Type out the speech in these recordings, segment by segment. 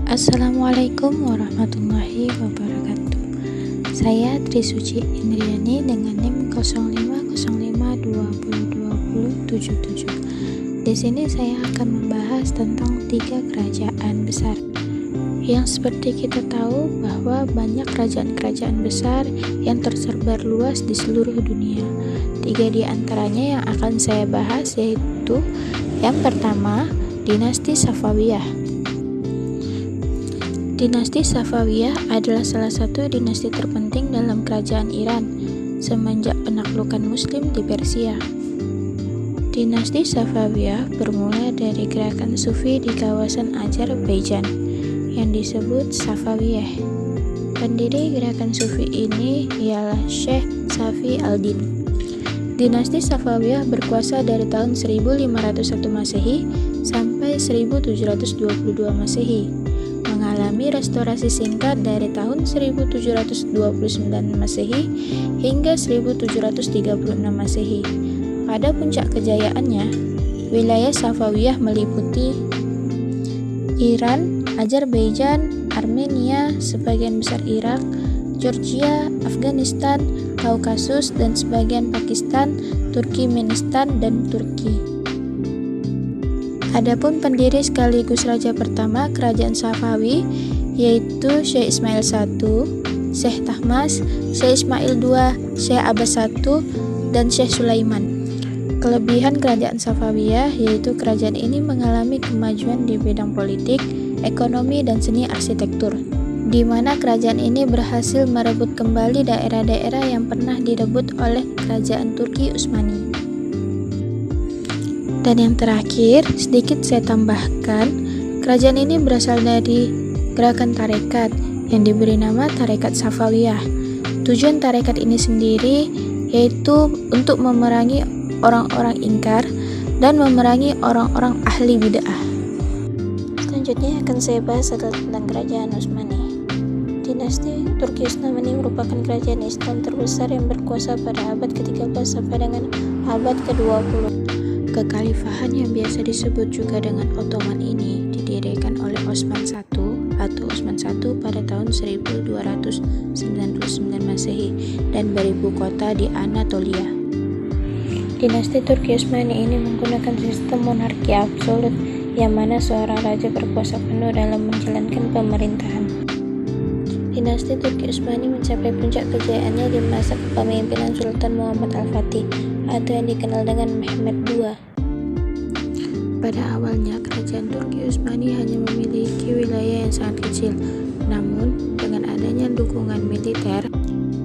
Assalamualaikum warahmatullahi wabarakatuh. Saya Trisuci Indriani dengan NIM 0505202077. Di sini saya akan membahas tentang 3 kerajaan besar. Yang seperti kita tahu bahwa banyak kerajaan-kerajaan besar yang tersebar luas di seluruh dunia. 3 di antaranya yang akan saya bahas yaitu yang pertama, Dinasti Safawiyah. Dinasti Safawiyah adalah salah satu dinasti terpenting dalam kerajaan Iran semenjak penaklukan Muslim di Persia. Dinasti Safawiyah bermula dari gerakan Sufi di kawasan Azerbaijan yang disebut Safawiyah. Pendiri gerakan Sufi ini ialah Syekh Safi al-Din. Dinasti Safawiyah berkuasa dari tahun 1501 Masehi sampai 1722 Masehi. Mengalami restorasi singkat dari tahun 1729 Masehi hingga 1736 Masehi. Pada puncak kejayaannya, wilayah Safawiyah meliputi Iran, Azerbaijan, Armenia, sebagian besar Irak, Georgia, Afghanistan, Kaukasus, dan sebagian Pakistan, Turkmenistan, dan Turki. Adapun pendiri sekaligus raja pertama kerajaan Safawi yaitu Syekh Ismail I, Syekh Tahmas, Syekh Ismail II, Syekh Abbas I, dan Syekh Sulaiman. Kelebihan kerajaan Safawiyah yaitu kerajaan ini mengalami kemajuan di bidang politik, ekonomi, dan seni arsitektur, di mana kerajaan ini berhasil merebut kembali daerah-daerah yang pernah direbut oleh kerajaan Turki Utsmani. Dan yang terakhir, sedikit saya tambahkan, kerajaan ini berasal dari gerakan tarekat yang diberi nama Tarekat Safawiyah. Tujuan tarekat ini sendiri yaitu untuk memerangi orang-orang ingkar dan memerangi orang-orang ahli bid'ah. Selanjutnya akan saya bahas tentang kerajaan Utsmani. Dinasti Turki Utsmani merupakan kerajaan Islam terbesar yang berkuasa pada abad ke-13 sampai dengan abad ke-20. Kekhalifahan yang biasa disebut juga dengan Ottoman ini didirikan oleh Osman I atau Utsman I pada tahun 1299 Masehi dan beribu kota di Anatolia. Dinasti Turki Utsmani ini menggunakan sistem monarki absolut yang mana seorang raja berkuasa penuh dalam menjalankan pemerintahan. Dinasti Turki Utsmani mencapai puncak kejayaannya di masa kepemimpinan Sultan Muhammad Al-Fatih atau yang dikenal dengan Mehmed II. Pada awalnya, kerajaan Turki Utsmani hanya memiliki wilayah yang sangat kecil. Namun, dengan adanya dukungan militer,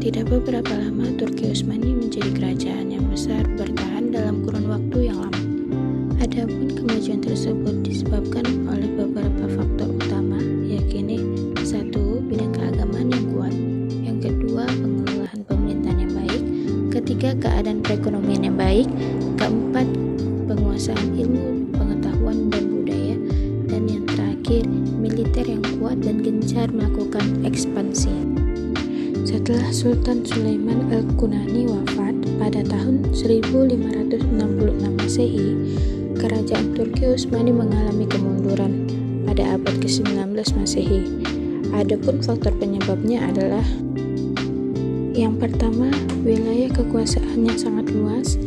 tidak beberapa lama Turki Utsmani menjadi kerajaan yang besar bertahan dalam kurun waktu yang lama. Adapun kemajuan tersebut disebabkan oleh beberapa faktor utama, yakni 1. Bidang keagamaan yang kuat, yang kedua pengelolaan pemerintahan yang baik, ketiga keadaan perekonomian yang baik, keempat penguasaan ilmu, pengetahuan, dan budaya, dan yang terakhir militer yang kuat dan gencar melakukan ekspansi. Setelah Sultan Sulaiman Al-Qunani wafat pada tahun 1566 Masehi, kerajaan Turki Utsmani mengalami kemunduran pada abad ke-19 Masehi. Adapun faktor penyebabnya adalah yang pertama, wilayah kekuasaan yang sangat luas,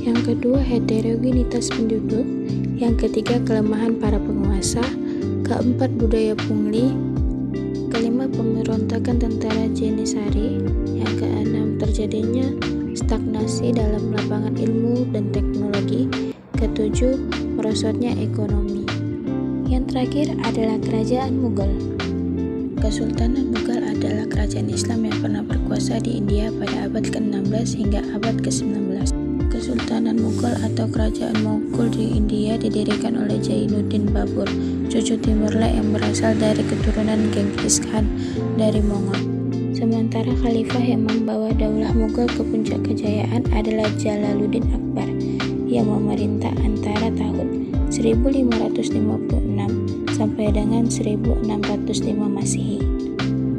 yang kedua, heterogenitas penduduk, yang ketiga, kelemahan para penguasa, keempat, budaya pungli, kelima, pemberontakan tentara Janisari, yang keenam, terjadinya stagnasi dalam lapangan ilmu dan teknologi, ketujuh, merosotnya ekonomi. Yang terakhir adalah kerajaan Mughal. Kesultanan Mughal adalah kerajaan Islam yang pernah berkuasa di India pada abad ke-16 hingga abad ke-19. Kesultanan Mughal atau kerajaan Mughal di India didirikan oleh Jainuddin Babur, cucu Timurlek yang berasal dari keturunan Genghis Khan dari Mongol. Sementara khalifah yang membawa daulah Mughal ke puncak kejayaan adalah Jalaluddin Akbar yang memerintah antara tahun 1556 sampai dengan 1605 Masehi.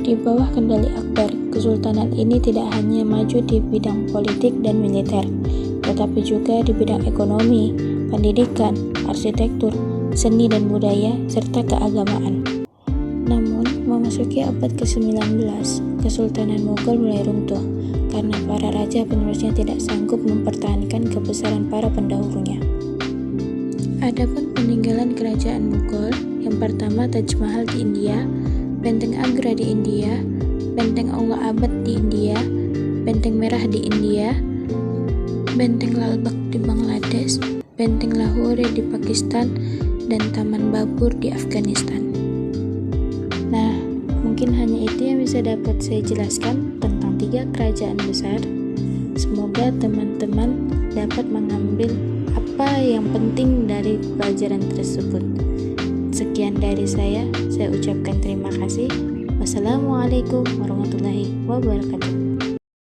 Di bawah kendali Akbar, kesultanan ini tidak hanya maju di bidang politik dan militer, tetapi juga di bidang ekonomi, pendidikan, arsitektur, seni dan budaya, serta keagamaan. Memasuki abad ke-19, Kesultanan Mughal mulai runtuh karena para raja penerusnya tidak sanggup mempertahankan kebesaran para pendahulunya. Adapun peninggalan kerajaan Mughal, yang pertama Taj Mahal di India, Benteng Agra di India, Benteng Aula Abad di India, Benteng Merah di India, Benteng Lal Bag di Bangladesh, Benteng Lahore di Pakistan, dan Taman Babur di Afghanistan. Nah, mungkin hanya itu yang bisa dapat saya jelaskan tentang 3 kerajaan besar. Semoga teman-teman dapat mengambil apa yang penting dari pelajaran tersebut. Sekian dari saya ucapkan terima kasih. Wassalamualaikum warahmatullahi wabarakatuh.